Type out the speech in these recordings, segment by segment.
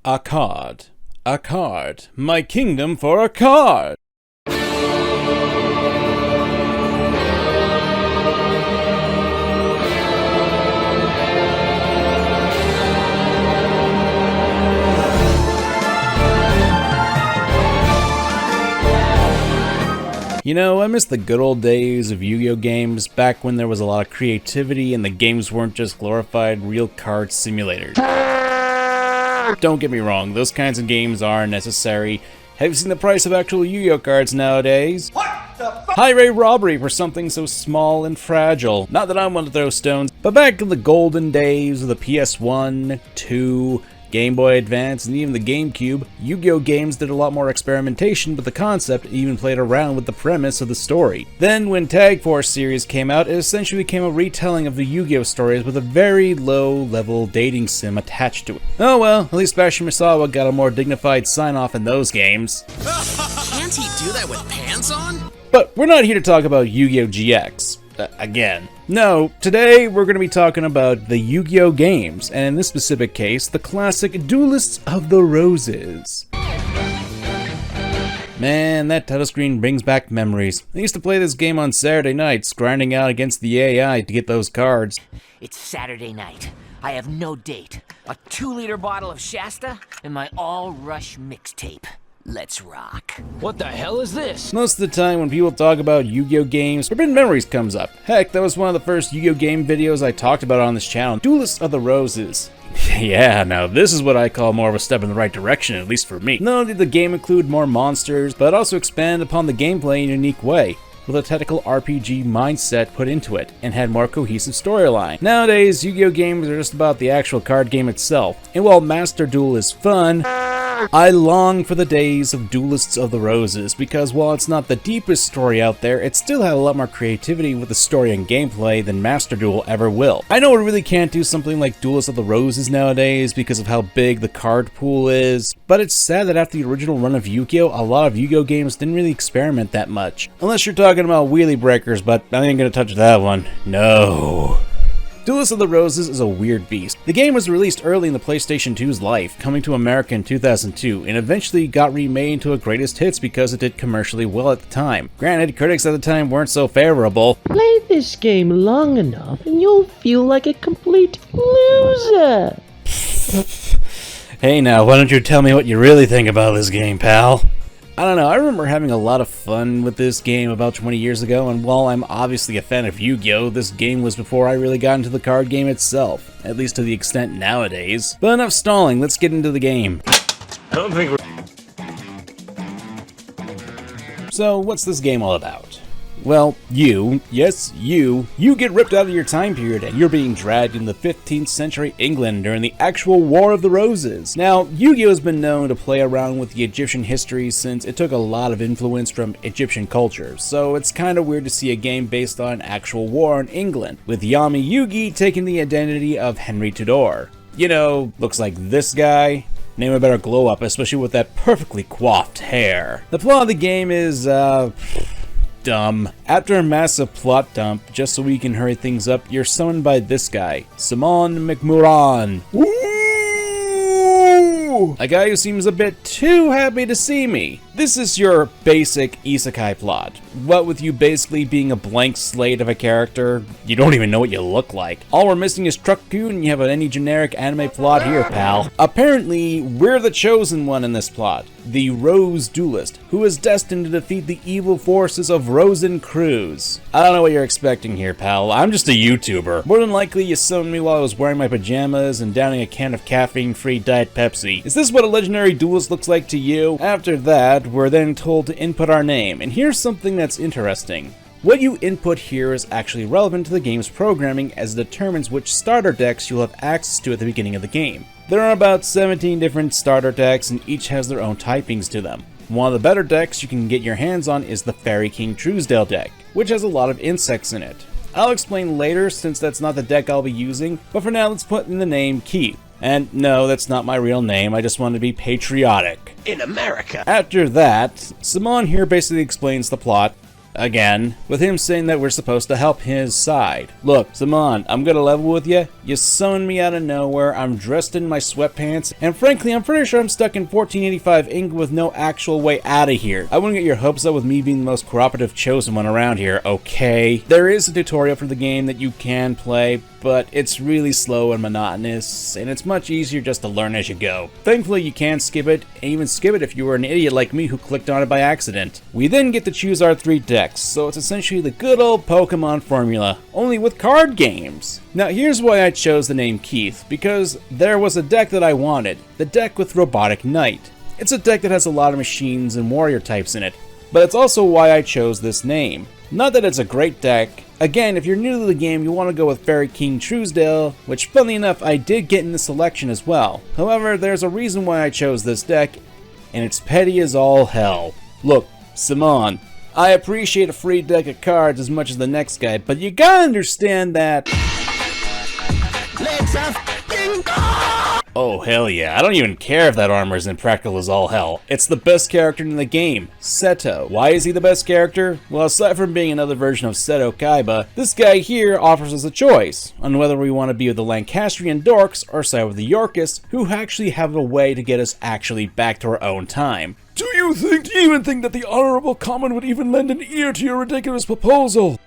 A card. A card. My kingdom for a card. You know, I miss the good old days of Yu-Gi-Oh games, back when there was a lot of creativity and the games weren't just glorified real card simulators. Don't get me wrong, those kinds of games are necessary. Have you seen the price of actual Yu-Gi-Oh cards nowadays? What the fuck? High-rate robbery for something so small and fragile. Not that I'm one to throw stones, but back in the golden days of the PS1, 2, Game Boy Advance, and even the GameCube, Yu-Gi-Oh games did a lot more experimentation with the concept and even played around with the premise of the story. Then when Tag Force series came out, it essentially became a retelling of the Yu-Gi-Oh stories with a very low-level dating sim attached to it. Oh well, at least Bashi Misawa got a more dignified sign-off in those games. Can't he do that with pants on? But we're not here to talk about Yu-Gi-Oh GX. Again. No, today we're going to be talking about the Yu-Gi-Oh games, and in this specific case, the classic Duelists of the Roses. Man, that title screen brings back memories. I used to play this game on Saturday nights, grinding out against the AI to get those cards. It's Saturday night. I have no date, a 2-liter bottle of Shasta, and my all-rush mixtape. Let's rock. What the hell is this? Most of the time when people talk about Yu-Gi-Oh games, Forbidden Memories comes up. Heck, that was one of the first Yu-Gi-Oh game videos I talked about on this channel, Duelists of the Roses. Yeah, now this is what I call more of a step in the right direction, at least for me. Not only did the game include more monsters, but also expand upon the gameplay in a unique way, with a tactical RPG mindset put into it, and had more cohesive storyline. Nowadays, Yu-Gi-Oh games are just about the actual card game itself, and while Master Duel is fun, I long for the days of Duelists of the Roses, because while it's not the deepest story out there, it still had a lot more creativity with the story and gameplay than Master Duel ever will. I know we really can't do something like Duelists of the Roses nowadays because of how big the card pool is, but it's sad that after the original run of Yu-Gi-Oh, a lot of Yu-Gi-Oh games didn't really experiment that much. Unless you're talking about Wheelie Breakers, but I ain't gonna touch that one. No. Duelists of the Roses is a weird beast. The game was released early in the PlayStation 2's life, coming to America in 2002, and eventually got remade into a greatest hits because it did commercially well at the time. Granted, critics at the time weren't so favorable. Play this game long enough and you'll feel like a complete loser. Hey now, why don't you tell me what you really think about this game, pal? I don't know, I remember having a lot of fun with this game about 20 years ago, and while I'm obviously a fan of Yu-Gi-Oh, this game was before I really got into the card game itself, at least to the extent nowadays. But enough stalling, let's get into the game. I don't think So, what's this game all about? Well, yes, you get ripped out of your time period and you're being dragged into 15th century England during the actual War of the Roses. Now, Yu-Gi-Oh has been known to play around with the Egyptian history since it took a lot of influence from Egyptian culture, so it's kinda weird to see a game based on an actual war in England, with Yami Yugi taking the identity of Henry Tudor. You know, looks like this guy. Name a better glow up, especially with that perfectly coiffed hair. The plot of the game is, dumb. After a massive plot dump, just so we can hurry things up, you're summoned by this guy, Simon McMurran. A guy who seems a bit too happy to see me. This is your basic isekai plot. What with you basically being a blank slate of a character, you don't even know what you look like. All we're missing is Truck-kun and you have any generic anime plot here, pal. Apparently, we're the chosen one in this plot, the Rose Duelist, who is destined to defeat the evil forces of Rosencruz. I don't know what you're expecting here, pal. I'm just a YouTuber. More than likely, you summoned me while I was wearing my pajamas and downing a can of caffeine-free Diet Pepsi. Is this what a legendary duelist looks like to you? After that, we're then told to input our name, and here's something that's interesting. What you input here is actually relevant to the game's programming, as it determines which starter decks you'll have access to at the beginning of the game. There are about 17 different starter decks, and each has their own typings to them. One of the better decks you can get your hands on is the Fairy King Truesdale deck, which has a lot of insects in it. I'll explain later since that's not the deck I'll be using, but for now let's put in the name Keith. And no, that's not my real name, I just wanted to be patriotic. In America. After that, Simon here basically explains the plot. again, with him saying that we're supposed to help his side. Look, Simon, I'm gonna level with you. You summoned me out of nowhere, I'm dressed in my sweatpants, and frankly, I'm pretty sure I'm stuck in 1485 England with no actual way out of here. I wouldn't get your hopes up with me being the most cooperative chosen one around here, okay? There is a tutorial for the game that you can play, but it's really slow and monotonous, and it's much easier just to learn as you go. Thankfully, you can skip it, and even skip it if you were an idiot like me who clicked on it by accident. We then get to choose our 3 decks, so it's essentially the good old Pokemon formula, only with card games. Now here's why I chose the name Keith, because there was a deck that I wanted, the deck with Robotic Knight. It's a deck that has a lot of machines and warrior types in it, but it's also why I chose this name. Not that it's a great deck. Again, if you're new to the game, you want to go with Fairy King Truesdale, which funnily enough I did get in the selection as well. However, there's a reason why I chose this deck, and it's petty as all hell. Look, Simon, I appreciate a free deck of cards as much as the next guy, but you gotta understand that... Let's f***ing go! Oh hell yeah, I don't even care if that armor is impractical as all hell. It's the best character in the game, Seto. Why is he the best character? Well, aside from being another version of Seto Kaiba, this guy here offers us a choice on whether we want to be with the Lancastrian dorks or side with the Yorkists, who actually have a way to get us actually back to our own time. Do you even think that the Honorable Common would even lend an ear to your ridiculous proposal?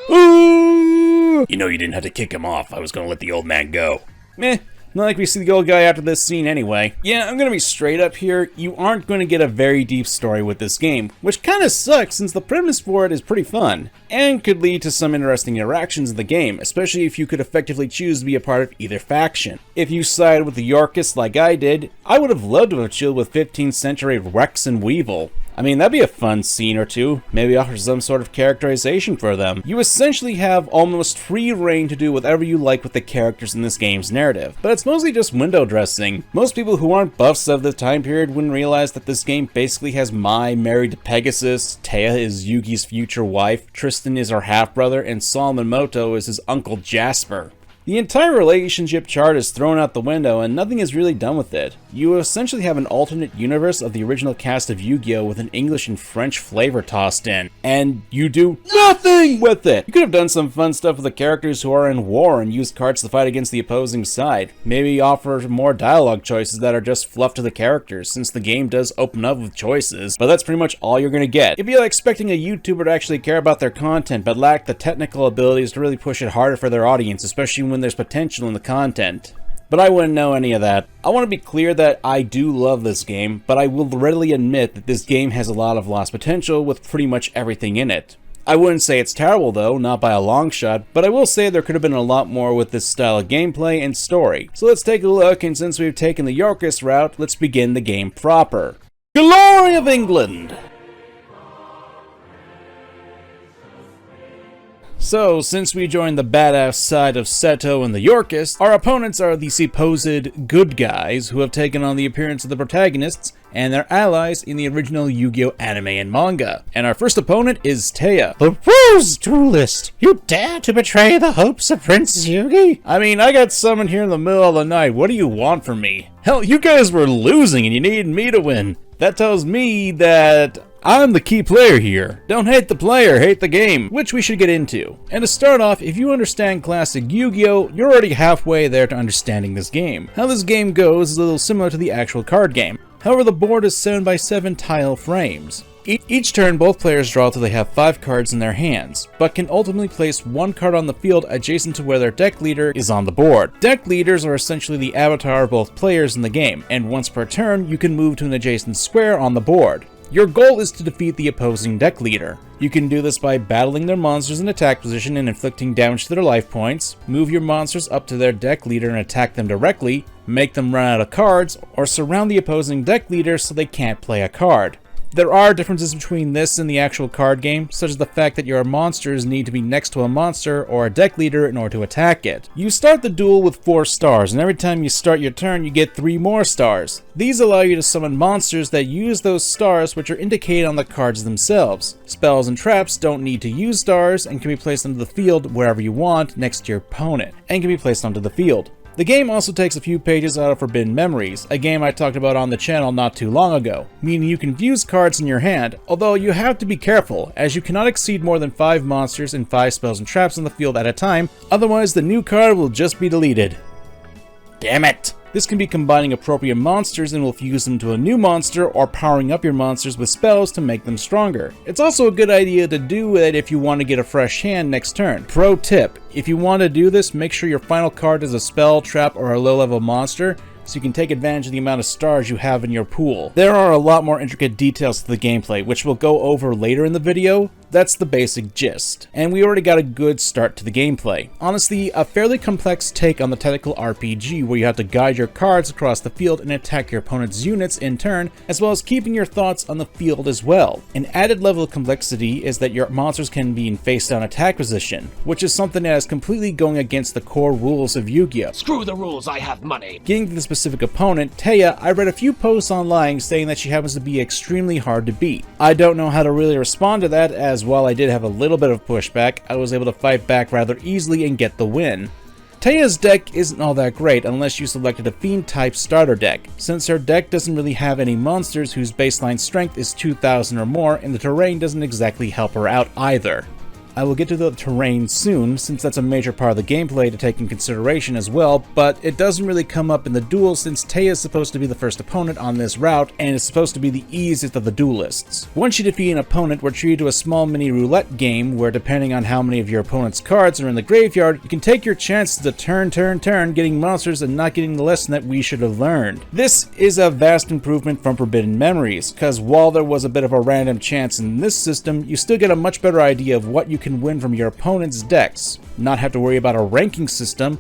You know you didn't have to kick him off, I was gonna let the old man go. Meh. Not like we see the old guy after this scene anyway. Yeah, I'm gonna be straight up here, you aren't going to get a very deep story with this game, which kinda sucks since the premise for it is pretty fun, and could lead to some interesting interactions in the game, especially if you could effectively choose to be a part of either faction. If you side with the Yorkists like I did, I would have loved to have chilled with 15th century Rex and Weevil. I mean, that'd be a fun scene or two, maybe offer some sort of characterization for them. You essentially have almost free reign to do whatever you like with the characters in this game's narrative, but it's mostly just window dressing. Most people who aren't buffs of the time period wouldn't realize that this game basically has Mai married to Pegasus, Taya is Yugi's future wife, Tristan is her half-brother, and Solomon Moto is his uncle Jasper. The entire relationship chart is thrown out the window and nothing is really done with it. You essentially have an alternate universe of the original cast of Yu-Gi-Oh! With an English and French flavor tossed in, and you do nothing with it! You could have done some fun stuff with the characters who are in war and used cards to fight against the opposing side. Maybe offer more dialogue choices that are just fluff to the characters, since the game does open up with choices, but that's pretty much all you're gonna get. If you're expecting a YouTuber to actually care about their content, but lack the technical abilities to really push it harder for their audience, especially when there's potential in the content. But I wouldn't know any of that. I want to be clear that I do love this game, but I will readily admit that this game has a lot of lost potential with pretty much everything in it. I wouldn't say it's terrible though, not by a long shot, but I will say there could have been a lot more with this style of gameplay and story. So let's take a look, and since we've taken the Yorkist route, let's begin the game proper. Glory of England! So, since we joined the badass side of Seto and the Yorkists, our opponents are the supposed good guys who have taken on the appearance of the protagonists and their allies in the original Yu-Gi-Oh! Anime and manga. And our first opponent is Taya. The Rose Duelist! You dare to betray the hopes of Princess Yugi? I mean, I got summoned here in the middle of the night. What do you want from me? Hell, you guys were losing and you needed me to win. That tells me that I'm the key player here. Don't hate the player, hate the game, which we should get into. And to start off, if you understand classic Yu-Gi-Oh!, you're already halfway there to understanding this game. How this game goes is a little similar to the actual card game. However, the board is 7x7 tile frames. Each turn, both players draw till they have 5 cards in their hands, but can ultimately place 1 card on the field adjacent to where their deck leader is on the board. Deck leaders are essentially the avatar of both players in the game, and once per turn, you can move to an adjacent square on the board. Your goal is to defeat the opposing deck leader. You can do this by battling their monsters in attack position and inflicting damage to their life points, move your monsters up to their deck leader and attack them directly, make them run out of cards, or surround the opposing deck leader so they can't play a card. There are differences between this and the actual card game, such as the fact that your monsters need to be next to a monster or a deck leader in order to attack it. You start the duel with 4 stars, and every time you start your turn you get 3 more stars. These allow you to summon monsters that use those stars, which are indicated on the cards themselves. Spells and traps don't need to use stars and can be placed onto the field wherever you want next to your opponent, and can be placed onto the field. The game also takes a few pages out of Forbidden Memories, a game I talked about on the channel not too long ago, meaning you can fuse cards in your hand, although you have to be careful, as you cannot exceed more than 5 monsters and 5 spells and traps on the field at a time, otherwise the new card will just be deleted. Damn it! This can be combining appropriate monsters and will fuse them to a new monster or powering up your monsters with spells to make them stronger. It's also a good idea to do it if you want to get a fresh hand next turn. Pro tip, if you want to do this, make sure your final card is a spell, trap, or a low level monster, so you can take advantage of the amount of stars you have in your pool. There are a lot more intricate details to the gameplay, which we'll go over later in the video. That's the basic gist, and we already got a good start to the gameplay. Honestly, a fairly complex take on the tactical RPG where you have to guide your cards across the field and attack your opponent's units in turn, as well as keeping your thoughts on the field as well. An added level of complexity is that your monsters can be in face-down attack position, which is something that is completely going against the core rules of Yugioh. Screw the rules, I have money. Getting to the specific opponent, Taya, I read a few posts online saying that she happens to be extremely hard to beat. I don't know how to really respond to that, as while I did have a little bit of pushback, I was able to fight back rather easily and get the win. Taya's deck isn't all that great unless you selected a Fiend type starter deck, since her deck doesn't really have any monsters whose baseline strength is 2000 or more, and the terrain doesn't exactly help her out either. I will get to the terrain soon, since that's a major part of the gameplay to take in consideration as well, but it doesn't really come up in the duel since Taya is supposed to be the first opponent on this route and is supposed to be the easiest of the duelists. Once you defeat an opponent, we're treated to a small mini roulette game where, depending on how many of your opponent's cards are in the graveyard, you can take your chances to turn, getting monsters and not getting the lesson that we should have learned. This is a vast improvement from Forbidden Memories, because while there was a bit of a random chance in this system, you still get a much better idea of what you can win from your opponent's decks, not have to worry about a ranking system,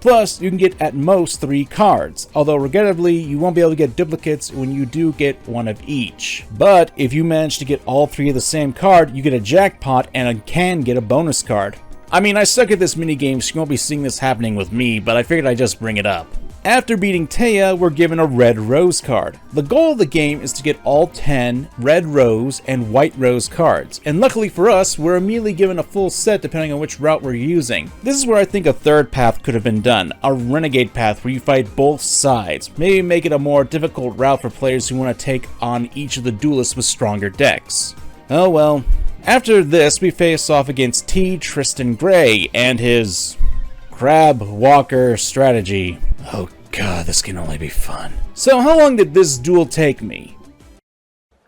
plus you can get at most 3 cards, although regrettably you won't be able to get duplicates when you do get one of each. But if you manage to get all 3 of the same card, you get a jackpot and can get a bonus card. I mean, I suck at this minigame, so you won't be seeing this happening with me, but I figured I'd just bring it up. After beating Taya, we're given a red rose card. The goal of the game is to get all 10 red rose and white rose cards, and luckily for us, we're immediately given a full set depending on which route we're using. This is where I think a third path could have been done, a renegade path where you fight both sides, maybe make it a more difficult route for players who want to take on each of the duelists with stronger decks. Oh well. After this, we face off against T. Tristan Gray and his crab walker strategy. Oh god, this can only be fun. So how long did this duel take me?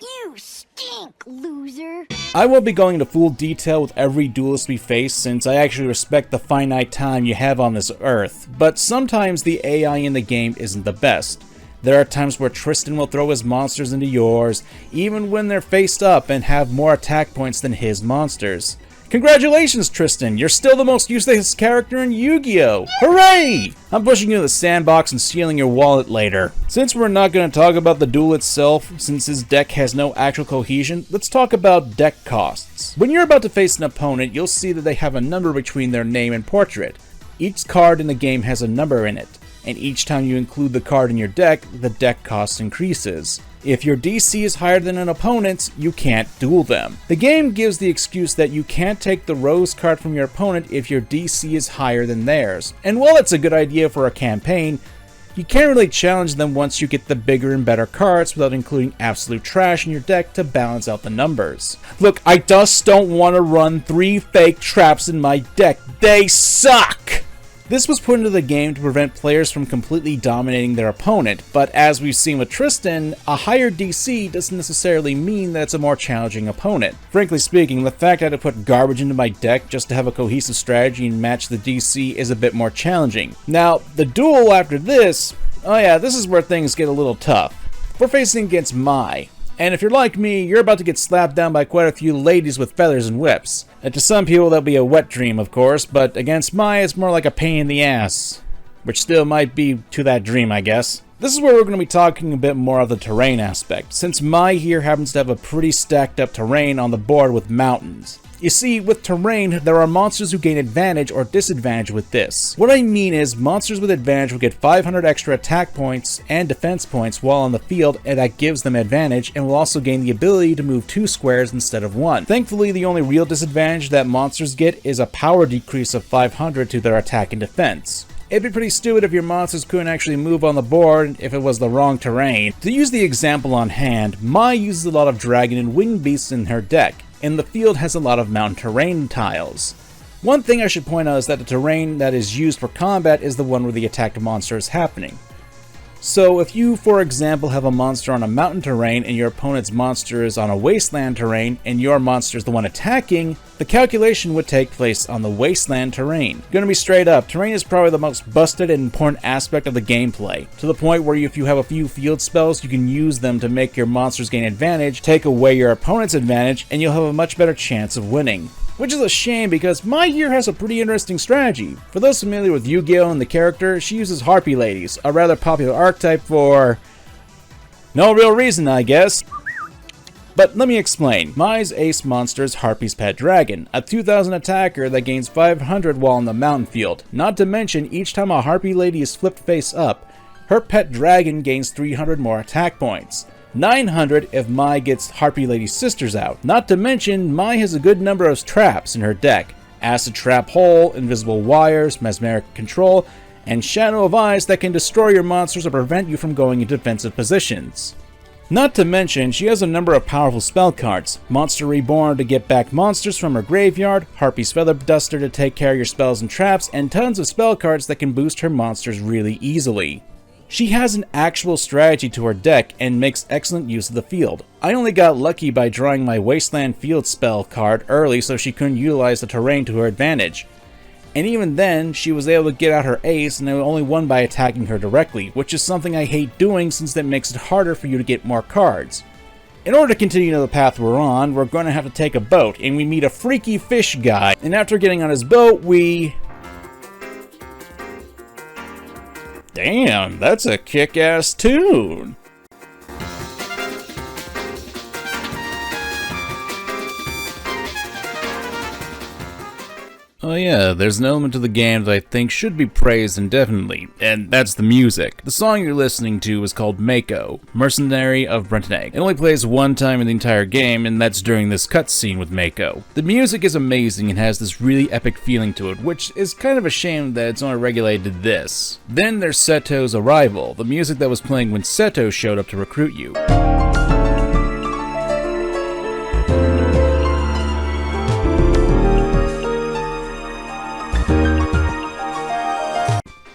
You stink, loser. I won't be going into full detail with every duelist we face since I actually respect the finite time you have on this earth, but sometimes the AI in the game isn't the best. There are times where Tristan will throw his monsters into yours, even when they're faced up and have more attack points than his monsters. Congratulations, Tristan! You're still the most useless character in Yu-Gi-Oh! Hooray! I'm pushing you to the sandbox and stealing your wallet later. Since we're not going to talk about the duel itself, since his deck has no actual cohesion, let's talk about deck costs. When you're about to face an opponent, you'll see that they have a number between their name and portrait. Each card in the game has a number in it, and each time you include the card in your deck, the deck cost increases. If your DC is higher than an opponent's, you can't duel them. The game gives the excuse that you can't take the rose card from your opponent if your DC is higher than theirs. And while it's a good idea for a campaign, you can't really challenge them once you get the bigger and better cards without including absolute trash in your deck to balance out the numbers. Look, I just don't want to run 3 fake traps in my deck. They suck! This was put into the game to prevent players from completely dominating their opponent, but as we've seen with Tristan, a higher DC doesn't necessarily mean that it's a more challenging opponent. Frankly speaking, the fact I had to put garbage into my deck just to have a cohesive strategy and match the DC is a bit more challenging. Now, the duel after this, oh yeah, this is where things get a little tough. We're facing against Mai. And if you're like me, you're about to get slapped down by quite a few ladies with feathers and whips. And to some people that'll be a wet dream, of course, but against Mai it's more like a pain in the ass. Which still might be to that dream, I guess. This is where we're going to be talking a bit more of the terrain aspect, since Mai here happens to have a pretty stacked up terrain on the board with mountains. You see, with terrain, there are monsters who gain advantage or disadvantage with this. What I mean is, monsters with advantage will get 500 extra attack points and defense points while on the field, and that gives them advantage, and will also gain the ability to move 2 squares instead of 1. Thankfully, the only real disadvantage that monsters get is a power decrease of 500 to their attack and defense. It'd be pretty stupid if your monsters couldn't actually move on the board if it was the wrong terrain. To use the example on hand, Mai uses a lot of dragon and winged beasts in her deck, and the field has a lot of mountain terrain tiles. One thing I should point out is that the terrain that is used for combat is the one where the attacked monster is happening. So if you, for example, have a monster on a mountain terrain and your opponent's monster is on a wasteland terrain and your monster is the one attacking, the calculation would take place on the wasteland terrain. Gonna be straight up, terrain is probably the most busted and important aspect of the gameplay, to the point where if you have a few field spells, you can use them to make your monsters gain advantage, take away your opponent's advantage, and you'll have a much better chance of winning. Which is a shame because my year has a pretty interesting strategy. For those familiar with Yugioh and the character, she uses Harpy Ladies, a rather popular archetype for no real reason, I guess. But let me explain. Mai's ace monster is Harpy's Pet Dragon, a 2000 attacker that gains 500 while in the mountain field. Not to mention, each time a Harpy Lady is flipped face up, her pet dragon gains 300 more attack points. 900 if Mai gets Harpy Lady's sisters out. Not to mention, Mai has a good number of traps in her deck. Acid Trap Hole, Invisible Wires, Mesmeric Control, and Shadow of Eyes that can destroy your monsters or prevent you from going into defensive positions. Not to mention, she has a number of powerful spell cards. Monster Reborn to get back monsters from her graveyard, Harpy's Feather Duster to take care of your spells and traps, and tons of spell cards that can boost her monsters really easily. She has an actual strategy to her deck and makes excellent use of the field. I only got lucky by drawing my Wasteland Field spell card early so she couldn't utilize the terrain to her advantage. And even then, she was able to get out her ace and I only won by attacking her directly, which is something I hate doing since that makes it harder for you to get more cards. In order to continue the path we're on, we're going to have to take a boat, and we meet a freaky fish guy, and after getting on his boat, we... Damn, that's a kick-ass tune! Oh yeah, there's an element to the game that I think should be praised indefinitely, and that's the music. The song you're listening to is called Mako, Mercenary of Brentonegg. It only plays one time in the entire game, and that's during this cutscene with Mako. The music is amazing and has this really epic feeling to it, which is kind of a shame that it's only regulated to this. Then there's Seto's Arrival, the music that was playing when Seto showed up to recruit you.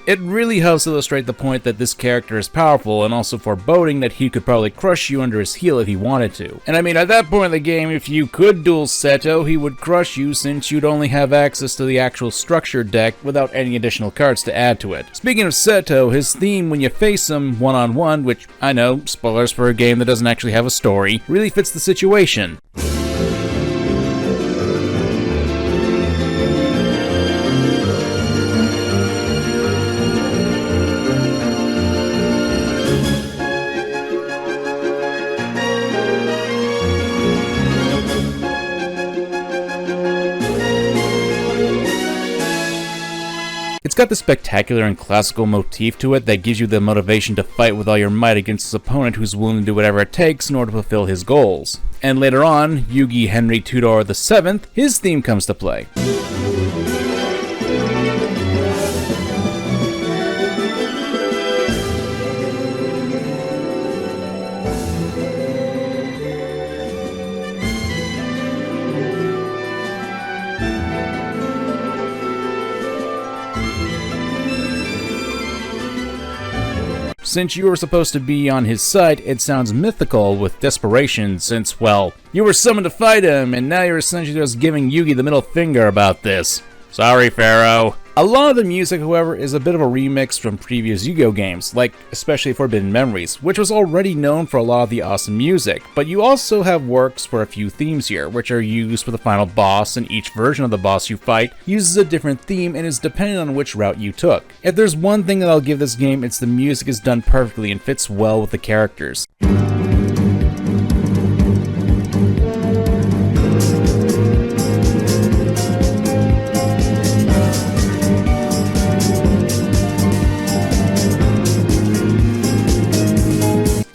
It really helps illustrate the point that this character is powerful and also foreboding that he could probably crush you under his heel if he wanted to. And I mean, at that point in the game, if you could duel Seto, he would crush you since you'd only have access to the actual structured deck without any additional cards to add to it. Speaking of Seto, his theme when you face him one-on-one, which I know, spoilers for a game that doesn't actually have a story, really fits the situation. It's got the spectacular and classical motif to it that gives you the motivation to fight with all your might against his opponent who's willing to do whatever it takes in order to fulfill his goals. And later on, Yugi Henry Tudor VII, his theme comes to play. Since you were supposed to be on his side, it sounds mythical with desperation since, well, you were summoned to fight him, and now you're essentially just giving Yugi the middle finger about this. Sorry, Pharaoh. A lot of the music, however, is a bit of a remix from previous Yugioh games, like especially Forbidden Memories, which was already known for a lot of the awesome music, but you also have works for a few themes here, which are used for the final boss, and each version of the boss you fight uses a different theme and is dependent on which route you took. If there's one thing that I'll give this game, it's the music is done perfectly and fits well with the characters.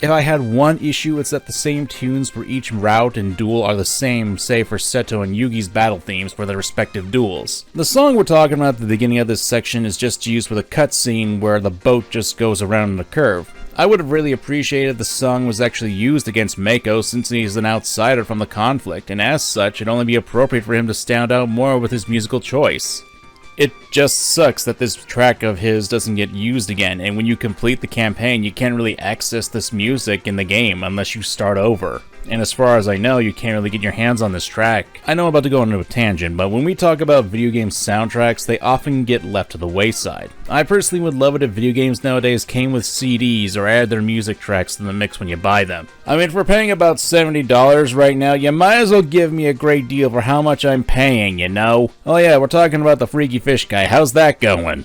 If I had one issue, it's that the same tunes for each route and duel are the same, save for Seto and Yugi's battle themes for their respective duels. The song we're talking about at the beginning of this section is just used with a cutscene where the boat just goes around in a curve. I would have really appreciated if the song was actually used against Mako, since he's an outsider from the conflict, and as such, it'd only be appropriate for him to stand out more with his musical choice. It just sucks that this track of his doesn't get used again, and when you complete the campaign, you can't really access this music in the game unless you start over. And as far as I know, you can't really get your hands on this track. I know I'm about to go into a tangent, but when we talk about video game soundtracks, they often get left to the wayside. I personally would love it if video games nowadays came with CDs or add their music tracks to the mix when you buy them. I mean, if we're paying about $70 right now, you might as well give me a great deal for how much I'm paying, you know? Oh yeah, we're talking about the Freaky Fish guy. How's that going?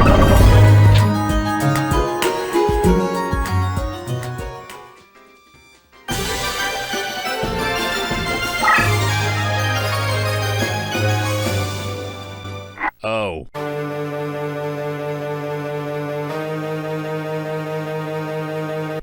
Oh.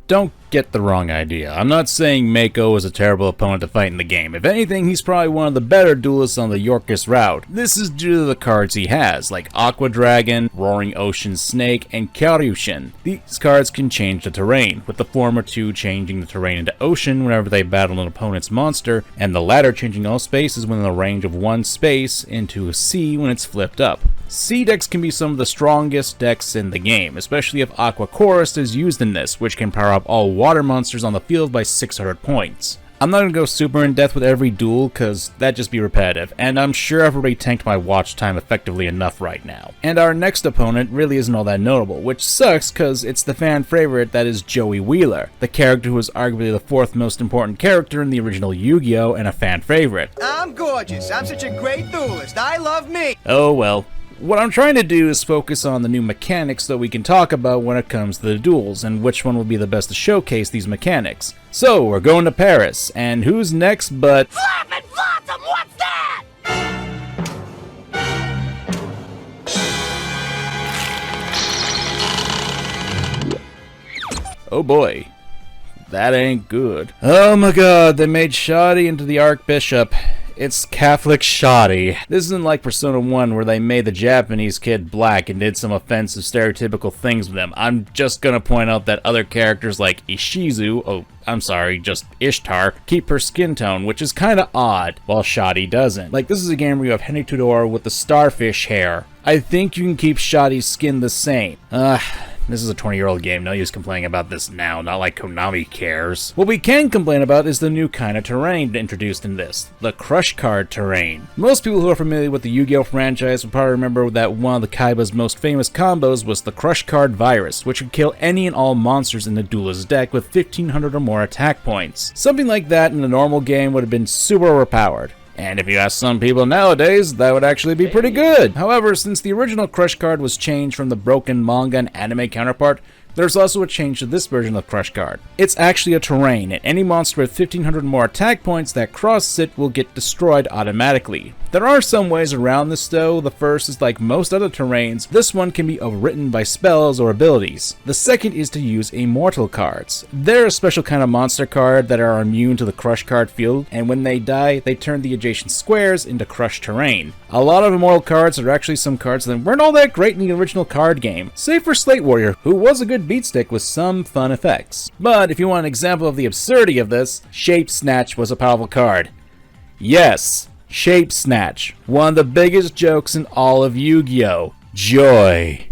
Don't get the wrong idea. I'm not saying Mako is a terrible opponent to fight in the game. If anything, he's probably one of the better duelists on the Yorkist route. This is due to the cards he has, like Aqua Dragon, Roaring Ocean Snake, and Kyoryushin. These cards can change the terrain, with the former two changing the terrain into ocean whenever they battle an opponent's monster, and the latter changing all spaces within the range of one space into a sea when it's flipped up. Sea decks can be some of the strongest decks in the game, especially if Aqua Chorus is used in this, which can power up all water monsters on the field by 600 points. I'm not going to go super in depth with every duel, cause that'd just be repetitive, and I'm sure I've already tanked my watch time effectively enough right now. And our next opponent really isn't all that notable, which sucks cause it's the fan favorite that is Joey Wheeler, the character who was arguably the fourth most important character in the original Yu-Gi-Oh! And a fan favorite. I'm gorgeous, I'm such a great duelist, I love me! Oh well. What I'm trying to do is focus on the new mechanics that we can talk about when it comes to the duels, and which one will be the best to showcase these mechanics. So, we're going to Paris, and who's next but... Flop and Blossom, what's that? Oh boy. That ain't good. Oh my god, they made Shoddy into the Archbishop. It's Catholic Shoddy. This isn't like Persona 1 where they made the Japanese kid black and did some offensive stereotypical things with him. I'm just gonna point out that other characters like just Ishtar, keep her skin tone, which is kinda odd, while Shoddy doesn't. Like, this is a game where you have Henry Tudor with the starfish hair. I think you can keep Shoddy's skin the same. This is a 20-year-old game, no use complaining about this now, not like Konami cares. What we can complain about is the new kind of terrain introduced in this, the Crush Card terrain. Most people who are familiar with the Yu-Gi-Oh! Franchise will probably remember that one of the Kaiba's most famous combos was the Crush Card Virus, which would kill any and all monsters in the duelist deck with 1500 or more attack points. Something like that in a normal game would have been super overpowered. And if you ask some people nowadays, that would actually be pretty good. However, since the original Crush Card was changed from the broken manga and anime counterpart, there's also a change to this version of Crush Card. It's actually a terrain, and any monster with 1500 more attack points that crosses it will get destroyed automatically. There are some ways around this though. The first is like most other terrains, this one can be overwritten by spells or abilities. The second is to use immortal cards. They're a special kind of monster card that are immune to the Crush Card field, and when they die, they turn the adjacent squares into crushed terrain. A lot of immortal cards are actually some cards that weren't all that great in the original card game, save for Slate Warrior, who was a good beatstick with some fun effects. But if you want an example of the absurdity of this, Shape Snatch was a powerful card. Yes, Shape Snatch, one of the biggest jokes in all of Yu-Gi-Oh! Joy.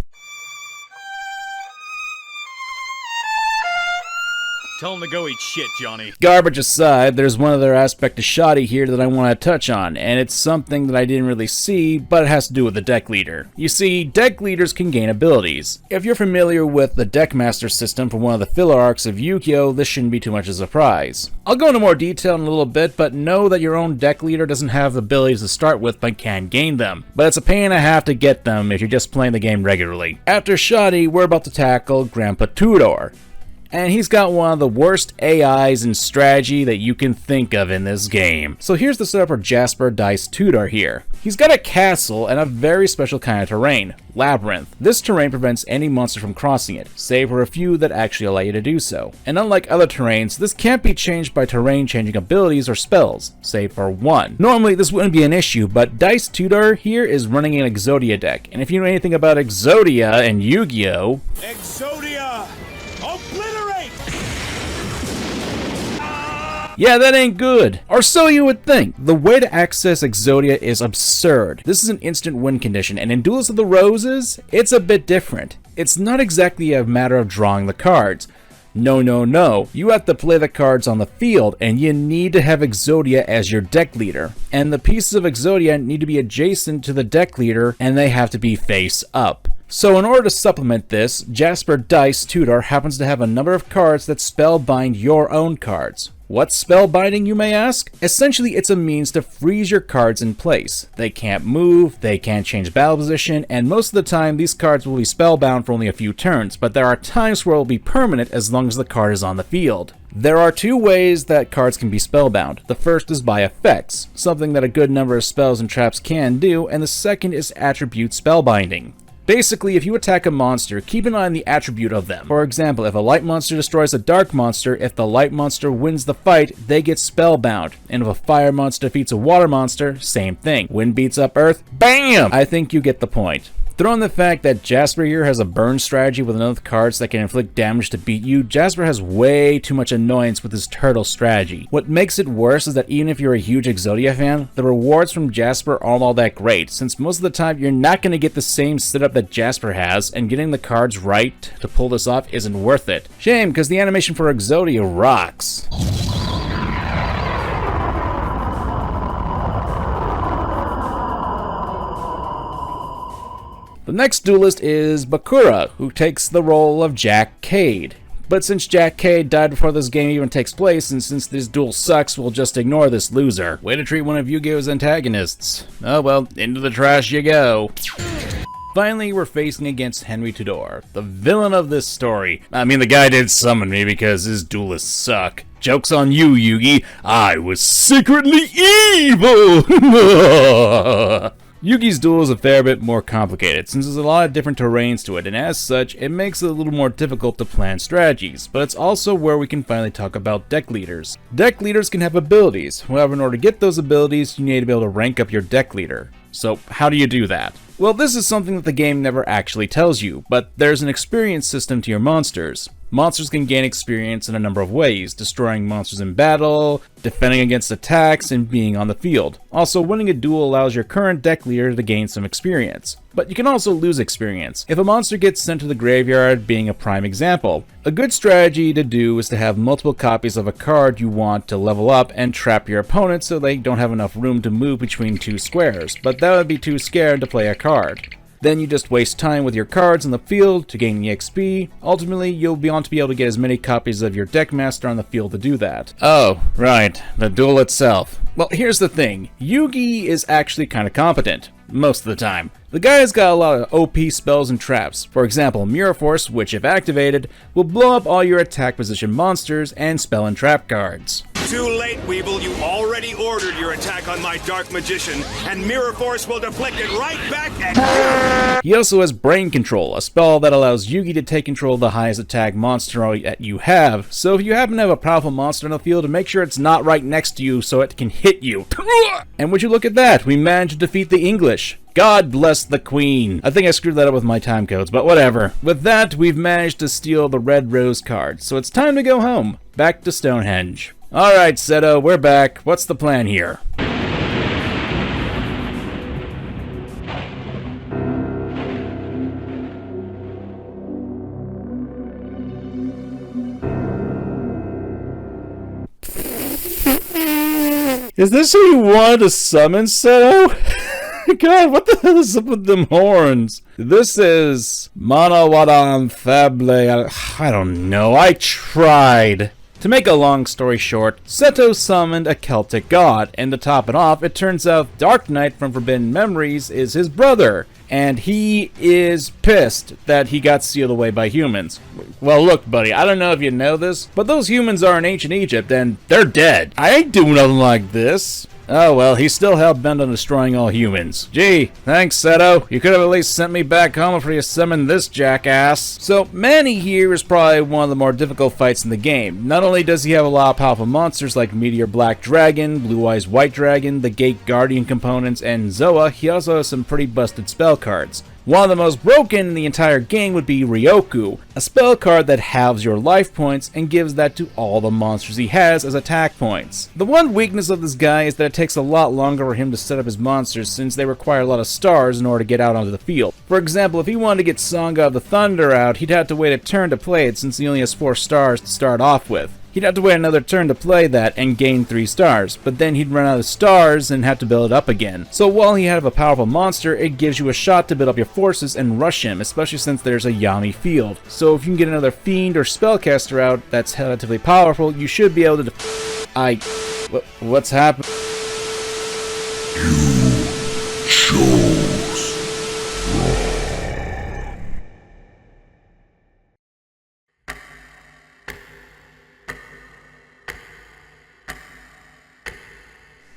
Tell him to go eat shit, Johnny. Garbage aside, there's one other aspect to Shoddy here that I want to touch on, and it's something that I didn't really see, but it has to do with the deck leader. You see, deck leaders can gain abilities. If you're familiar with the Deckmaster system from one of the filler arcs of Yu-Gi-Oh!, this shouldn't be too much of a surprise. I'll go into more detail in a little bit, but know that your own deck leader doesn't have the abilities to start with, but can gain them. But it's a pain and a half to get them if you're just playing the game regularly. After Shoddy, we're about to tackle Grandpa Tudor. and he's got one of the worst AIs in strategy that you can think of in this game. So here's the setup for Jasper Dice Tudor here. He's got a castle and a very special kind of terrain, Labyrinth. This terrain prevents any monster from crossing it, save for a few that actually allow you to do so. And unlike other terrains, this can't be changed by terrain changing abilities or spells, save for one. Normally this wouldn't be an issue, but Dice Tudor here is running an Exodia deck, and if you know anything about Exodia and Yu-Gi-Oh! Exodia! Obliterate! Yeah, that ain't good. Or so you would think. The way to access Exodia is absurd. This is an instant win condition, and in Duelists of the Roses, it's a bit different. It's not exactly a matter of drawing the cards. No. You have to play the cards on the field, and you need to have Exodia as your deck leader. And the pieces of Exodia need to be adjacent to the deck leader, and they have to be face up. So in order to supplement this, Jasper Dice Tudor happens to have a number of cards that spellbind your own cards. What's spellbinding, you may ask? Essentially, it's a means to freeze your cards in place. They can't move, they can't change battle position, and most of the time these cards will be spellbound for only a few turns, but there are times where it will be permanent as long as the card is on the field. There are two ways that cards can be spellbound. The first is by effects, something that a good number of spells and traps can do, and the second is attribute spellbinding. Basically, if you attack a monster, keep an eye on the attribute of them. For example, if a light monster destroys a dark monster, if the light monster wins the fight, they get spellbound. And if a fire monster defeats a water monster, same thing. Wind beats up earth, BAM! I think you get the point. Throw in the fact that Jasper here has a burn strategy with enough cards that can inflict damage to beat you, Jasper has way too much annoyance with his turtle strategy. What makes it worse is that even if you're a huge Exodia fan, the rewards from Jasper aren't all that great, since most of the time you're not going to get the same setup that Jasper has, and getting the cards right to pull this off isn't worth it. Shame, because the animation for Exodia rocks. The next duelist is Bakura, who takes the role of Jack Cade. But since Jack Cade died before this game even takes place, and since this duel sucks, we'll just ignore this loser. Way to treat one of Yu-Gi-Oh's antagonists. Oh well, into the trash you go. Finally, we're facing against Henry Tudor, the villain of this story. I mean, the guy did summon me because his duelists suck. Joke's on you, Yugi. I was secretly evil! Yugi's duel is a fair bit more complicated, since there's a lot of different terrains to it, and as such, it makes it a little more difficult to plan strategies, but it's also where we can finally talk about deck leaders. Deck leaders can have abilities, however in order to get those abilities, you need to be able to rank up your deck leader. So how do you do that? Well, this is something that the game never actually tells you, but there's an experience system to your monsters. Monsters can gain experience in a number of ways, destroying monsters in battle, defending against attacks, and being on the field. Also, winning a duel allows your current deck leader to gain some experience. But you can also lose experience. If a monster gets sent to the graveyard, being a prime example. A good strategy to do is to have multiple copies of a card you want to level up and trap your opponent so they don't have enough room to move between two squares, but that would be too scared to play a card. Then you just waste time with your cards in the field to gain EXP. Ultimately, you'll want to be able to get as many copies of your deck master on the field to do that. Oh, right, the duel itself. Well, here's the thing. Yugi is actually kind of competent, most of the time. The guy's got a lot of OP spells and traps. For example, Mirror Force, which if activated, will blow up all your attack position monsters and spell and trap cards. Too late, Weeble. You already ordered your attack on my Dark Magician, and Mirror Force will deflect it right back at you! He also has Brain Control, a spell that allows Yugi to take control of the highest attack monster that you have, so if you happen to have a powerful monster on the field, make sure it's not right next to you so it can hit you. And would you look at that, we managed to defeat the English. God bless the Queen. I think I screwed that up with my time codes, but whatever. With that, we've managed to steal the Red Rose card, so it's time to go home. Back to Stonehenge. Alright, Seto, we're back. What's the plan here? Is this who you wanted to summon, Seto? God, what the hell is up with them horns? This is Manawadam Fable. I don't know. I tried. To make a long story short, Seto summoned a Celtic god, and to top it off, it turns out Dark Knight from Forbidden Memories is his brother, and he is pissed that he got sealed away by humans. Well, look, buddy, I don't know if you know this, but those humans are in ancient Egypt, and they're dead. I ain't doing nothing like this. Oh well, he's still hell-bent on destroying all humans. Gee, thanks, Seto. You could have at least sent me back home before you summoned this jackass. So, Manny here is probably one of the more difficult fights in the game. Not only does he have a lot of powerful monsters like Meteor Black Dragon, Blue Eyes White Dragon, the Gate Guardian components, and Zoa, he also has some pretty busted spell cards. One of the most broken in the entire game would be Ryoku, a spell card that halves your life points and gives that to all the monsters he has as attack points. The one weakness of this guy is that it takes a lot longer for him to set up his monsters since they require a lot of stars in order to get out onto the field. For example, if he wanted to get Sangha of the Thunder out, he'd have to wait a turn to play it since he only has 4 stars to start off with. He'd have to wait another turn to play that and gain 3 stars, but then he'd run out of stars and have to build it up again. So while he had a powerful monster, it gives you a shot to build up your forces and rush him, especially since there's a Yami field. So if you can get another Fiend or Spellcaster out that's relatively powerful, you should be able to what's happening?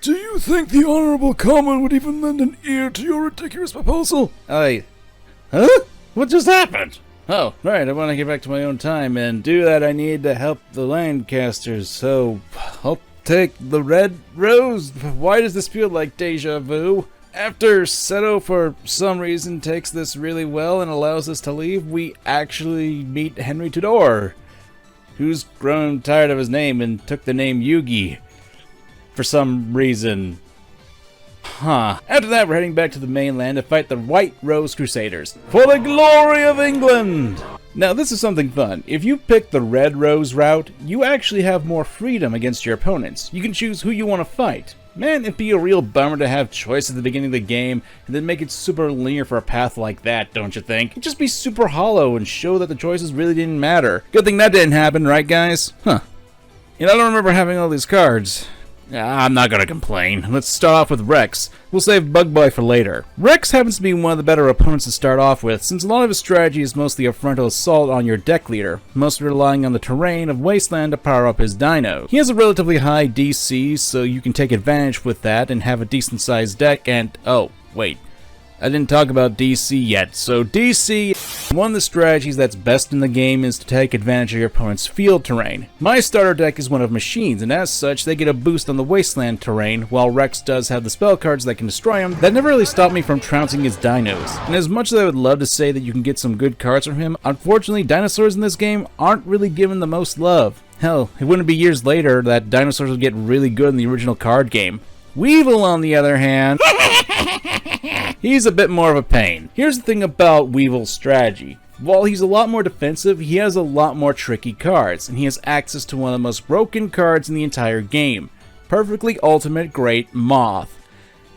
Do you think the Honorable Common would even lend an ear to your ridiculous proposal? Huh? What just happened? Oh, right, I want to get back to my own time, and do that I need to help the Lancasters, so I'll take the red rose. Why does this feel like deja vu? After Seto for some reason takes this really well and allows us to leave, we actually meet Henry Tudor, who's grown tired of his name and took the name Yugi. For some reason. After that, we're heading back to the mainland to fight the White Rose Crusaders. For the glory of England! Now, this is something fun. If you pick the Red Rose route, you actually have more freedom against your opponents. You can choose who you want to fight. Man, it'd be a real bummer to have choice at the beginning of the game and then make it super linear for a path like that, don't you think? It'd just be super hollow and show that the choices really didn't matter. Good thing that didn't happen, right guys? You know, I don't remember having all these cards. I'm not gonna complain. Let's start off with Rex. We'll save Bug Boy for later. Rex happens to be one of the better opponents to start off with, since a lot of his strategy is mostly a frontal assault on your deck leader, mostly relying on the terrain of Wasteland to power up his dino. He has a relatively high DC, so you can take advantage with that and have a decent sized deck and... oh, wait. I didn't talk about DC yet, so DC, one of the strategies that's best in the game is to take advantage of your opponent's field terrain. My starter deck is one of machines, and as such, they get a boost on the wasteland terrain, while Rex does have the spell cards that can destroy him. That never really stopped me from trouncing his dinos. And as much as I would love to say that you can get some good cards from him, unfortunately dinosaurs in this game aren't really given the most love. Hell, it wouldn't be years later that dinosaurs would get really good in the original card game. Weevil, on the other hand, he's a bit more of a pain. Here's the thing about Weevil's strategy. While he's a lot more defensive, he has a lot more tricky cards, and he has access to one of the most broken cards in the entire game. Perfectly Ultimate Great Moth.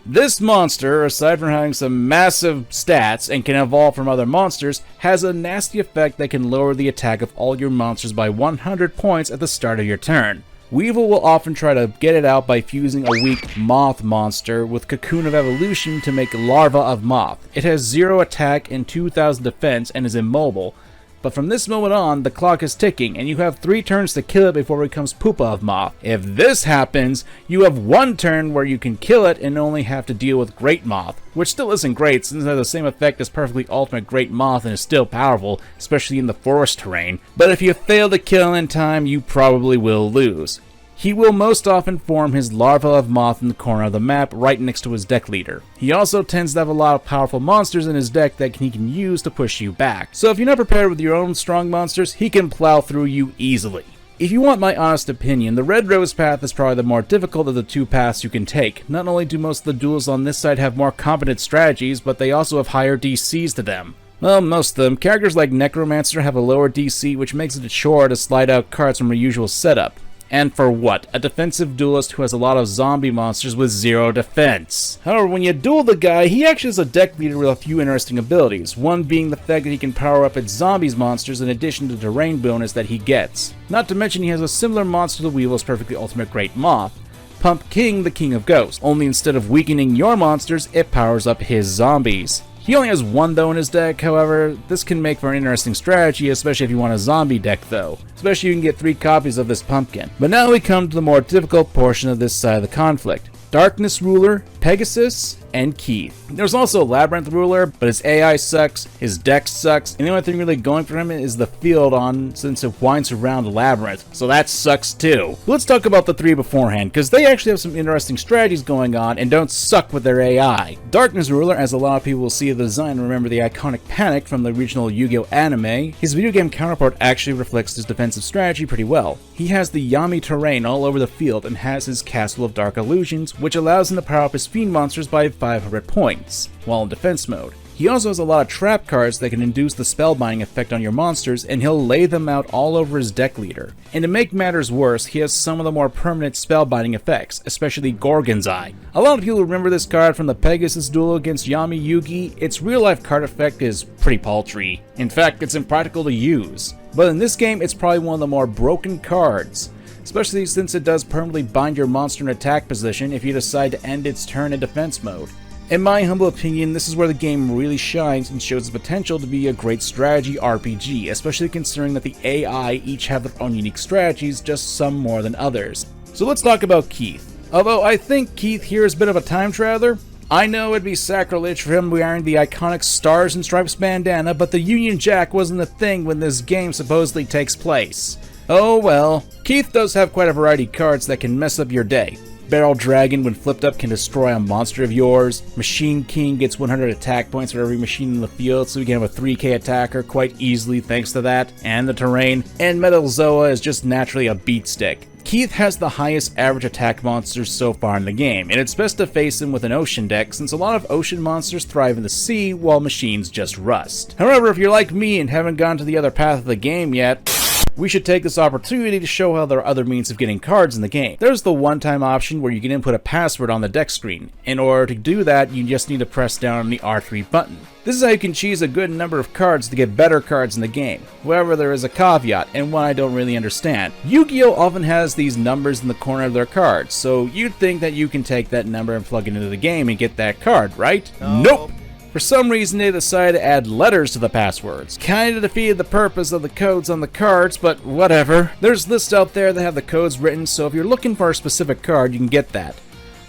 This monster, aside from having some massive stats and can evolve from other monsters, has a nasty effect that can lower the attack of all your monsters by 100 points at the start of your turn. Weevil will often try to get it out by fusing a weak Moth monster with Cocoon of Evolution to make Larva of Moth. It has 0 attack and 2000 defense and is immobile, but from this moment on, the clock is ticking and you have 3 turns to kill it before it becomes Pupa of Moth. If this happens, you have 1 turn where you can kill it and only have to deal with Great Moth, which still isn't great since it has the same effect as Perfectly Ultimate Great Moth and is still powerful, especially in the forest terrain. But if you fail to kill in time, you probably will lose. He will most often form his Larva of Moth in the corner of the map right next to his deck leader. He also tends to have a lot of powerful monsters in his deck that he can use to push you back. So if you're not prepared with your own strong monsters, he can plow through you easily. If you want my honest opinion, the Red Rose path is probably the more difficult of the 2 paths you can take. Not only do most of the duels on this side have more competent strategies, but they also have higher DCs to them. Well, most of them. Characters like Necromancer have a lower DC, which makes it a chore to slide out cards from her usual setup. And for what? A defensive duelist who has a lot of zombie monsters with 0 defense. However, when you duel the guy, he actually is a deck leader with a few interesting abilities, one being the fact that he can power up its zombies monsters in addition to the terrain bonus that he gets. Not to mention he has a similar monster to Weevil's Perfectly Ultimate Great Moth, Pump King, the King of Ghosts, only instead of weakening your monsters, it powers up his zombies. He only has one though in his deck, however, this can make for an interesting strategy, especially if you want a zombie deck though. Especially you can get 3 copies of this pumpkin. But now we come to the more difficult portion of this side of the conflict. Darkness Ruler, Pegasus, and Keith. There's also Labyrinth Ruler, but his AI sucks, his deck sucks, and the only thing really going for him is the field since it winds around Labyrinth, so that sucks too. But let's talk about the 3 beforehand, because they actually have some interesting strategies going on and don't suck with their AI. Darkness Ruler, as a lot of people will see the design and remember the iconic Panic from the original Yu-Gi-Oh anime, his video game counterpart actually reflects his defensive strategy pretty well. He has the Yami terrain all over the field and has his Castle of Dark Illusions, which allows him to power up his Fiend monsters by 500 points, while in defense mode. He also has a lot of trap cards that can induce the spellbinding effect on your monsters, and he'll lay them out all over his deck leader. And to make matters worse, he has some of the more permanent spellbinding effects, especially Gorgon's Eye. A lot of people remember this card from the Pegasus duel against Yami Yugi. Its real life card effect is pretty paltry. In fact, it's impractical to use. But in this game, it's probably one of the more broken cards, especially since it does permanently bind your monster in attack position if you decide to end its turn in defense mode. In my humble opinion, this is where the game really shines and shows the potential to be a great strategy RPG, especially considering that the AI each have their own unique strategies, just some more than others. So let's talk about Keith. Although I think Keith here is a bit of a time traveler, I know it'd be sacrilege for him wearing the iconic Stars and Stripes bandana, but the Union Jack wasn't a thing when this game supposedly takes place. Oh well. Keith does have quite a variety of cards that can mess up your day. Barrel Dragon, when flipped up, can destroy a monster of yours. Machine King gets 100 attack points for every machine in the field, so we can have a 3k attacker quite easily thanks to that, and the terrain. And Metal Zoa is just naturally a beat stick. Keith has the highest average attack monsters so far in the game, and it's best to face him with an ocean deck since a lot of ocean monsters thrive in the sea while machines just rust. However, if you're like me and haven't gone to the other path of the game yet, we should take this opportunity to show how there are other means of getting cards in the game. There's the one-time option where you can input a password on the deck screen. In order to do that, you just need to press down on the R3 button. This is how you can choose a good number of cards to get better cards in the game. However, there is a caveat, and one I don't really understand. Yu-Gi-Oh! Often has these numbers in the corner of their cards, so you'd think that you can take that number and plug it into the game and get that card, right? Nope! For some reason, they decided to add letters to the passwords. Kinda defeated the purpose of the codes on the cards, but whatever. There's lists out there that have the codes written, so if you're looking for a specific card, you can get that.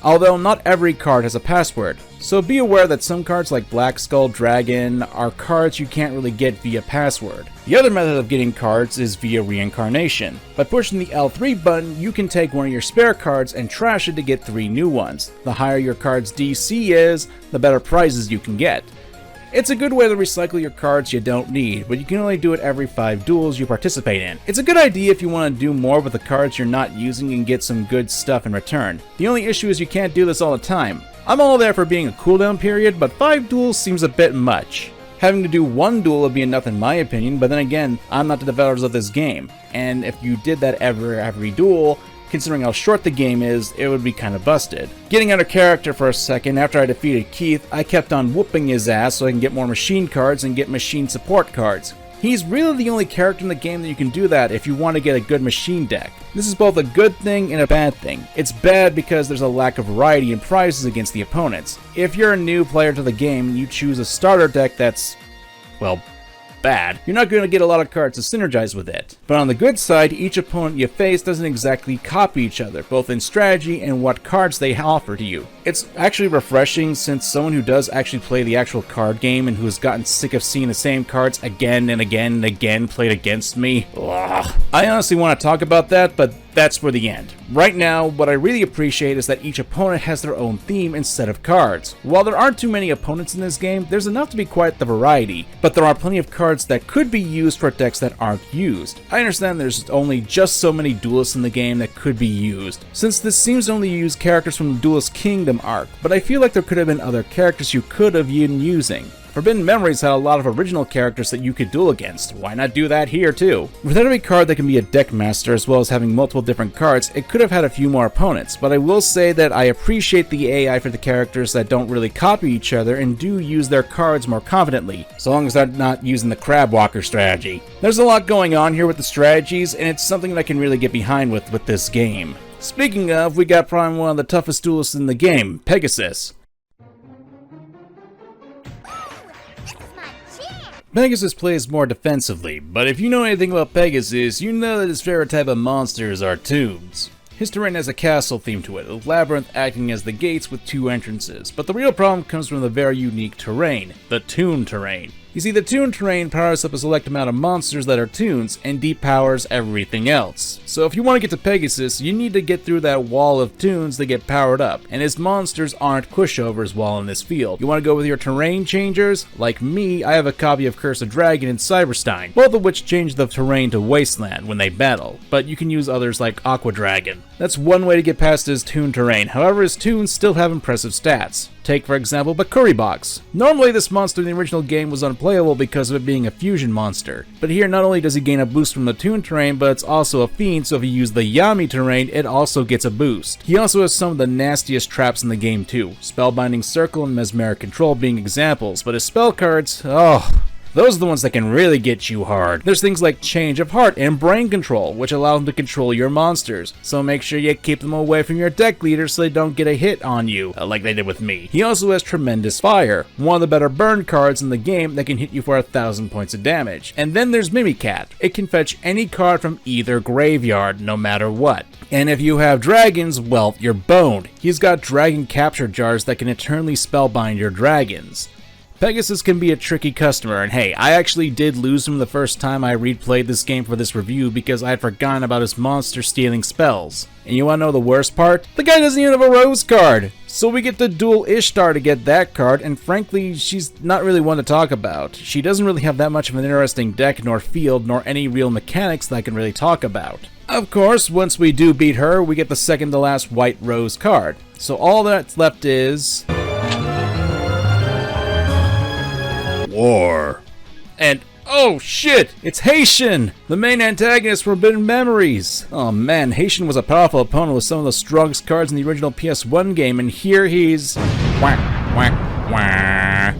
Although not every card has a password, so be aware that some cards like Black Skull Dragon are cards you can't really get via password. The other method of getting cards is via reincarnation. By pushing the L3 button, you can take one of your spare cards and trash it to get 3 new ones. The higher your card's DC is, the better prizes you can get. It's a good way to recycle your cards you don't need, but you can only do it every 5 duels you participate in. It's a good idea if you want to do more with the cards you're not using and get some good stuff in return. The only issue is you can't do this all the time. I'm all there for being a cooldown period, but 5 duels seems a bit much. Having to do 1 duel would be enough in my opinion, but then again, I'm not the developers of this game, and if you did that every duel, considering how short the game is, it would be kinda busted. Getting out of character for a second, after I defeated Keith, I kept on whooping his ass so I can get more machine cards and get machine support cards. He's really the only character in the game that you can do that if you want to get a good machine deck. This is both a good thing and a bad thing. It's bad because there's a lack of variety in prizes against the opponents. If you're a new player to the game and you choose a starter deck that's, well, bad, you're not going to get a lot of cards to synergize with it. But on the good side, each opponent you face doesn't exactly copy each other, both in strategy and what cards they offer to you. It's actually refreshing since someone who does actually play the actual card game and who has gotten sick of seeing the same cards again and again and again played against me. Ugh. I honestly want to talk about that, but that's for the end. Right now, what I really appreciate is that each opponent has their own theme and set of cards. While there aren't too many opponents in this game, there's enough to be quite the variety, but there are plenty of cards that could be used for decks that aren't used. I understand there's only just so many duelists in the game that could be used, since this seems to only use characters from the Duelist Kingdom arc, but I feel like there could have been other characters you could have been using. Forbidden Memories had a lot of original characters that you could duel against. Why not do that here too? With every card that can be a deck master as well as having multiple different cards, it could have had a few more opponents, but I will say that I appreciate the AI for the characters that don't really copy each other and do use their cards more confidently, so long as they're not using the crab walker strategy. There's a lot going on here with the strategies, and it's something that I can really get behind with this game. Speaking of, we got probably one of the toughest duelists in the game, Pegasus. Pegasus plays more defensively, but if you know anything about Pegasus, you know that his favorite type of monsters are tombs. His terrain has a castle theme to it, with Labyrinth acting as the gates with 2 entrances, but the real problem comes from the very unique terrain, the Toon terrain. You see, the Toon terrain powers up a select amount of monsters that are toons, and depowers everything else. So if you want to get to Pegasus, you need to get through that wall of toons to get powered up, and his monsters aren't pushovers while in this field. You want to go with your terrain changers? Like me, I have a copy of Curse of Dragon and Cyberstein, both of which change the terrain to Wasteland when they battle, but you can use others like Aqua Dragon. That's one way to get past his toon terrain, however his toons still have impressive stats. Take for example Bakuri Box. Normally this monster in the original game was unplayable because of it being a fusion monster, but here not only does he gain a boost from the toon terrain, but it's also a fiend, so if you use the Yami terrain it also gets a boost. He also has some of the nastiest traps in the game too, Spellbinding Circle and Mesmeric Control being examples, but his spell cards, those are the ones that can really get you hard. There's things like Change of Heart and Brain Control, which allow them to control your monsters, so make sure you keep them away from your deck leaders so they don't get a hit on you, like they did with me. He also has Tremendous Fire, one of the better burn cards in the game that can hit you for 1,000 points of damage. And then there's Mimicat. It can fetch any card from either graveyard, no matter what. And if you have dragons, well, you're boned. He's got dragon capture jars that can eternally spellbind your dragons. Pegasus can be a tricky customer, and hey, I actually did lose him the first time I replayed this game for this review because I had forgotten about his monster stealing spells. And you wanna know the worst part? The guy doesn't even have a rose card! So we get to duel Ishtar to get that card, and frankly, she's not really one to talk about. She doesn't really have that much of an interesting deck, nor field, nor any real mechanics that I can really talk about. Of course, once we do beat her, we get the second to last white rose card. So all that's left is... War. And oh shit, it's Haitian, the main antagonist for Forbidden Memories. Oh man, Haitian was a powerful opponent with some of the strongest cards in the original PS1 game, and here he's whack, whack, whack.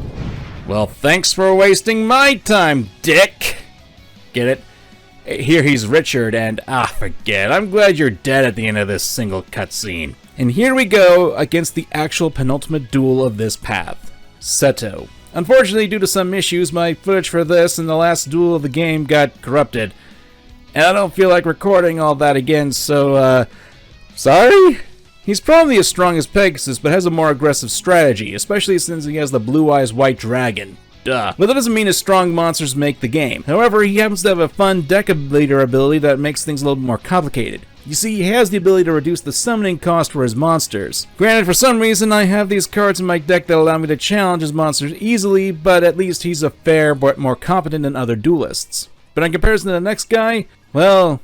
Well, thanks for wasting my time, dick. Get it? Here he's Richard, and forget. I'm glad you're dead at the end of this single cutscene. And here we go against the actual penultimate duel of this path, Seto. Unfortunately, due to some issues, my footage for this and the last duel of the game got corrupted. And I don't feel like recording all that again, so, sorry? He's probably as strong as Pegasus, but has a more aggressive strategy, especially since he has the Blue Eyes White Dragon. Duh. But that doesn't mean his strong monsters make the game. However, he happens to have a fun deck leader ability that makes things a little more complicated. You see, he has the ability to reduce the summoning cost for his monsters. Granted, for some reason, I have these cards in my deck that allow me to challenge his monsters easily, but at least he's a fair but more competent than other duelists. But in comparison to the next guy, well,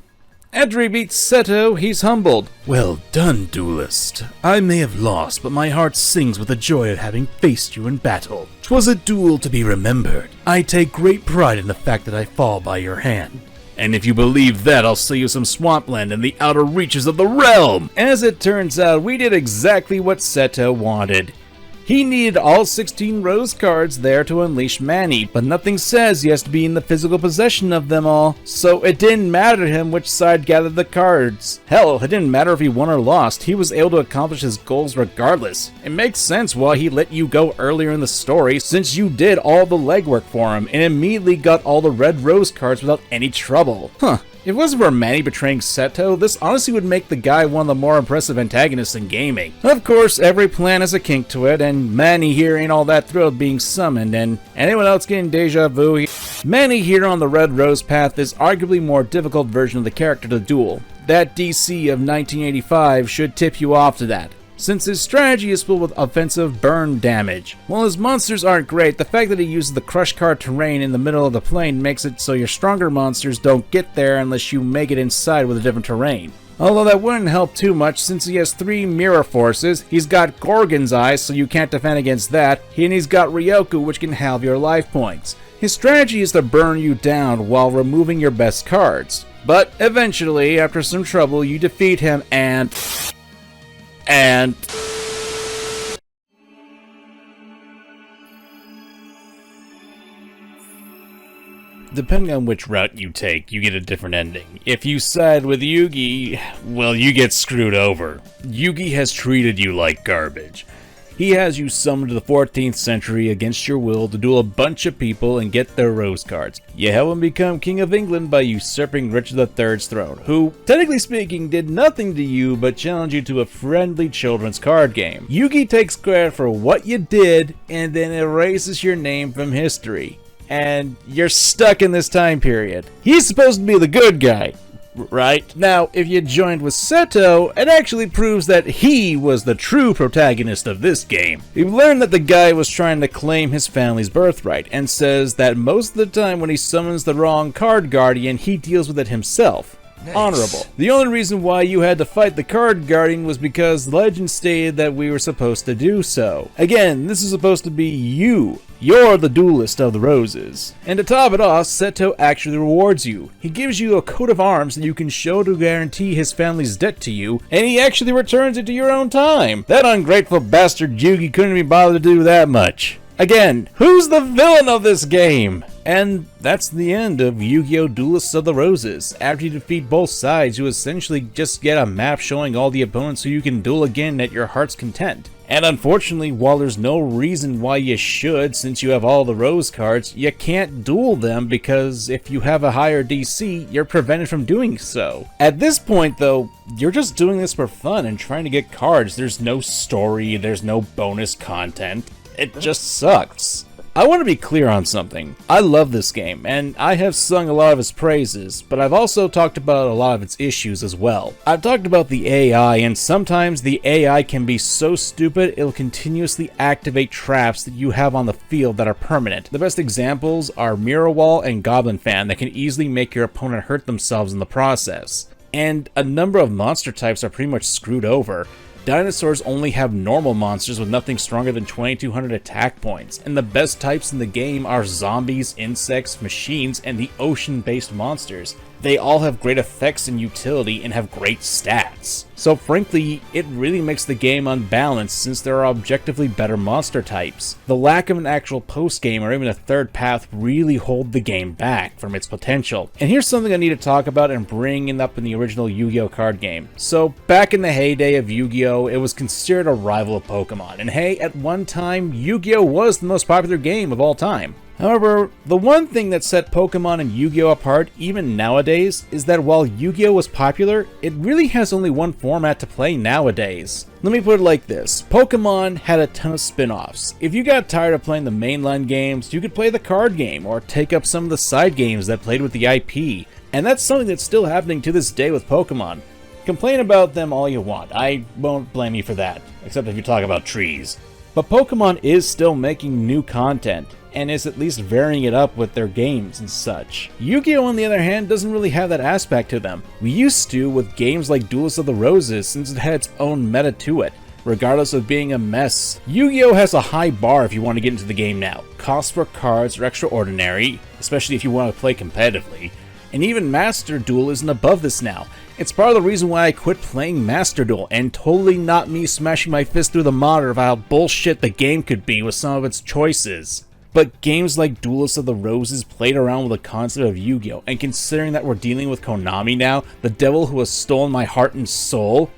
after he beats Seto, he's humbled. Well done, duelist. I may have lost, but my heart sings with the joy of having faced you in battle. 'Twas a duel to be remembered. I take great pride in the fact that I fall by your hand. And if you believe that, I'll sell you some swampland in the outer reaches of the realm! As it turns out, we did exactly what Seto wanted. He needed all 16 rose cards there to unleash Manny, but nothing says he has to be in the physical possession of them all, so it didn't matter to him which side gathered the cards. Hell, it didn't matter if he won or lost, he was able to accomplish his goals regardless. It makes sense why he let you go earlier in the story, since you did all the legwork for him, and immediately got all the red rose cards without any trouble. If it wasn't for Manny betraying Seto, this honestly would make the guy one of the more impressive antagonists in gaming. Of course, every plan has a kink to it, and Manny here ain't all that thrilled being summoned, and anyone else getting deja vu? Manny here on the Red Rose path is arguably more difficult version of the character to duel. That DC of 1985 should tip you off to that, since his strategy is filled with offensive burn damage. While his monsters aren't great, the fact that he uses the crush card terrain in the middle of the plane makes it so your stronger monsters don't get there unless you make it inside with a different terrain. Although that wouldn't help too much since he has 3 mirror forces, he's got Gorgon's eyes so you can't defend against that, and he's got Ryoku which can halve your life points. His strategy is to burn you down while removing your best cards. But eventually, after some trouble, you defeat him and... Depending on which route you take, you get a different ending. If you side with Yugi, well, you get screwed over. Yugi has treated you like garbage. He has you summoned to the 14th century against your will to duel a bunch of people and get their rose cards. You help him become King of England by usurping Richard III's throne, who, technically speaking, did nothing to you but challenge you to a friendly children's card game. Yugi takes credit for what you did and then erases your name from history. And you're stuck in this time period. He's supposed to be the good guy, right? Now, if you joined with Seto, it actually proves that he was the true protagonist of this game. You learn that the guy was trying to claim his family's birthright, and says that most of the time when he summons the wrong card guardian, he deals with it himself. Nice. Honorable. The only reason why you had to fight the card guardian was because legend stated that we were supposed to do so. Again, this is supposed to be you. You're the duelist of the roses. And to top it off, Seto actually rewards you. He gives you a coat of arms that you can show to guarantee his family's debt to you, and he actually returns it to your own time. That ungrateful bastard Yugi couldn't be bothered to do that much. Again, who's the villain of this game? And that's the end of Yu-Gi-Oh! Duelists of the Roses. After you defeat both sides, you essentially just get a map showing all the opponents so you can duel again at your heart's content. And unfortunately, while there's no reason why you should, since you have all the rose cards, you can't duel them because if you have a higher DC, you're prevented from doing so. At this point though, you're just doing this for fun and trying to get cards. There's no story, there's no bonus content. It just sucks. I want to be clear on something. I love this game, and I have sung a lot of its praises, but I've also talked about a lot of its issues as well. I've talked about the AI, and sometimes the AI can be so stupid it'll continuously activate traps that you have on the field that are permanent. The best examples are Mirror Wall and Goblin Fan that can easily make your opponent hurt themselves in the process. And a number of monster types are pretty much screwed over. Dinosaurs only have normal monsters with nothing stronger than 2200 attack points, and the best types in the game are zombies, insects, machines, and the ocean-based monsters. They all have great effects and utility and have great stats. So frankly, it really makes the game unbalanced since there are objectively better monster types. The lack of an actual post-game or even a third path really hold the game back from its potential. And here's something I need to talk about and bring up in the original Yu-Gi-Oh! Card game. So back in the heyday of Yu-Gi-Oh! It was considered a rival of Pokemon, and hey, at one time, Yu-Gi-Oh! Was the most popular game of all time. However, the one thing that set Pokemon and Yu-Gi-Oh! Apart, even nowadays, is that while Yu-Gi-Oh! Was popular, it really has only one format to play nowadays. Let me put it like this, Pokemon had a ton of spin-offs. If you got tired of playing the mainline games, you could play the card game, or take up some of the side games that played with the IP. And that's something that's still happening to this day with Pokemon. Complain about them all you want, I won't blame you for that, except if you talk about trees. But Pokemon is still making new content, and is at least varying it up with their games and such. Yu-Gi-Oh! On the other hand doesn't really have that aspect to them. We used to with games like Duelists of the Roses since it had its own meta to it. Regardless of being a mess, Yu-Gi-Oh! Has a high bar if you want to get into the game now. Costs for cards are extraordinary, especially if you want to play competitively. And even Master Duel isn't above this now. It's part of the reason why I quit playing Master Duel, and totally not me smashing my fist through the monitor of how bullshit the game could be with some of its choices. But games like Duelists of the Roses played around with the concept of Yu-Gi-Oh! And considering that we're dealing with Konami now, the devil who has stolen my heart and soul,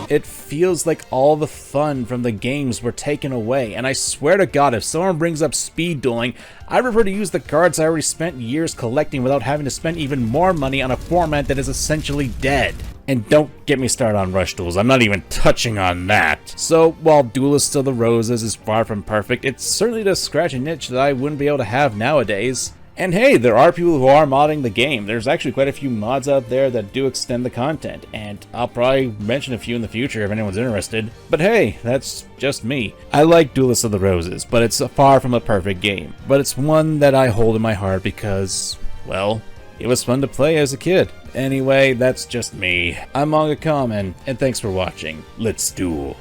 it feels like all the fun from the games were taken away, and I swear to God, if someone brings up speed dueling, I prefer to use the cards I already spent years collecting without having to spend even more money on a format that is essentially dead. And don't get me started on rush duels, I'm not even touching on that. So, while Duelists of the Roses is far from perfect, it certainly does scratch a niche that I wouldn't be able to have nowadays. And hey, there are people who are modding the game. There's actually quite a few mods out there that do extend the content, and I'll probably mention a few in the future if anyone's interested. But hey, that's just me. I like Duelists of the Roses, but it's far from a perfect game. But it's one that I hold in my heart because, well, it was fun to play as a kid, Anyway, that's just me. I'm Manga Common, and thanks for watching. Let's duel.